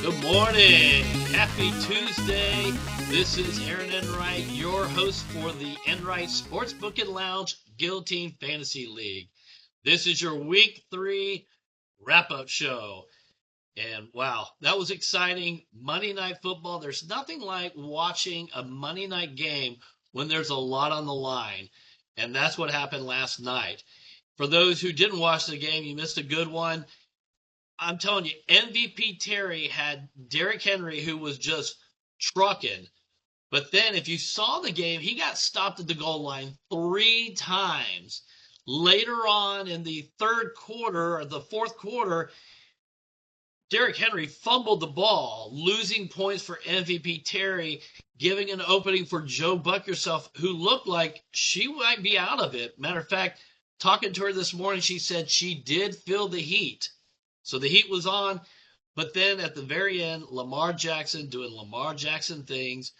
Good morning. Happy Tuesday. This is Aaron Enright, your host for the Enright Sportsbook and Lounge Guillotine Fantasy League. This is your Week 3 wrap-up show. And wow, that was exciting. Monday Night Football. There's nothing like watching a Monday night game when there's a lot on the line. And that's what happened last night. For those who didn't watch the game, you missed a good one. I'm telling you, MVP Terry had Derrick Henry, who was just trucking. But then if you saw the game, he got stopped at the goal line 3 times. Later on in the third quarter or the fourth quarter, Derrick Henry fumbled the ball, losing points for MVP Terry, giving an opening for Joe Buck herself, who looked like she might be out of it. Matter of fact, talking to her this morning, she said she did feel the heat. So the heat was on, but then at the very end, Lamar Jackson doing Lamar Jackson things,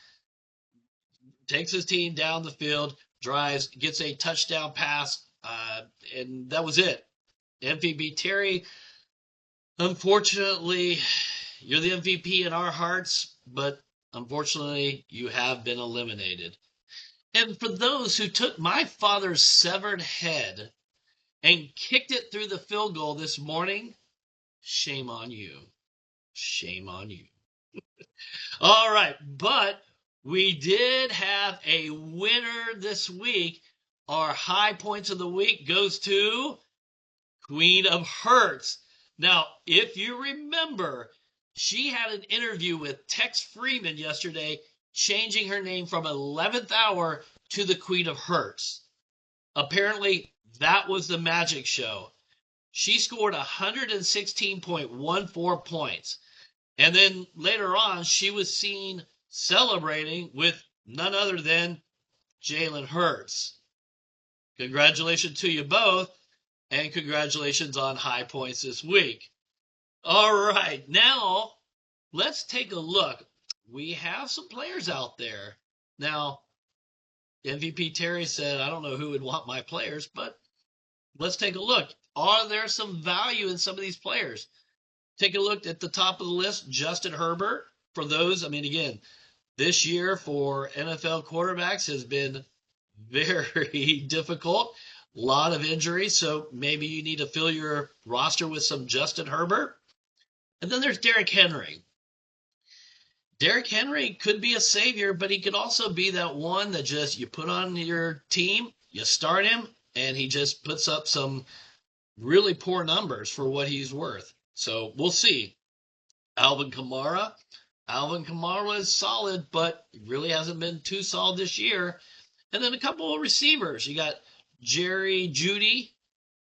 takes his team down the field, drives, gets a touchdown pass, and that was it. MVP Terry, unfortunately, you're the MVP in our hearts, but unfortunately, you have been eliminated. And for those who took my father's severed head and kicked it through the field goal this morning, shame on you. Shame on you. All right, but we did have a winner this week. Our high points of the week goes to Queen of Hearts. Now, if you remember, she had an interview with Tex Freeman yesterday, changing her name from 11th Hour to the Queen of Hearts. Apparently, that was the magic show. She scored 116.14 points. And then later on, she was seen celebrating with none other than Jalen Hurts. Congratulations to you both, and congratulations on high points this week. All right, now let's take a look. We have some players out there. Now, MVP Terry said, I don't know who would want my players, but let's take a look. Are there some value in some of these players? Take a look at the top of the list, Justin Herbert. For those, again, this year for NFL quarterbacks has been very difficult. A lot of injuries, so maybe you need to fill your roster with some Justin Herbert. And then there's Derrick Henry. Derrick Henry could be a savior, but he could also be that one that just you put on your team, you start him, and he just puts up some really poor numbers for what he's worth. So we'll see. Alvin Kamara is solid, but really hasn't been too solid this year. And then a couple of receivers. You got Jerry Jeudy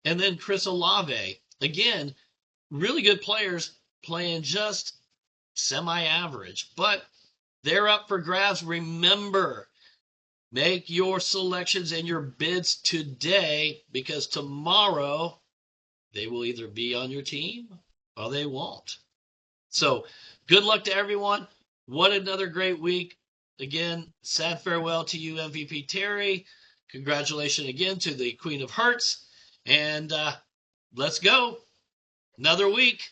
and then Chris Olave. Again, really good players playing just semi-average, but they're up for grabs. Remember, make your selections and your bids today, because tomorrow they will either be on your team or they won't. So good luck to everyone. What another great week. Again, sad farewell to you, MVP Terry. Congratulations again to the Queen of Hearts. And let's go. Another week.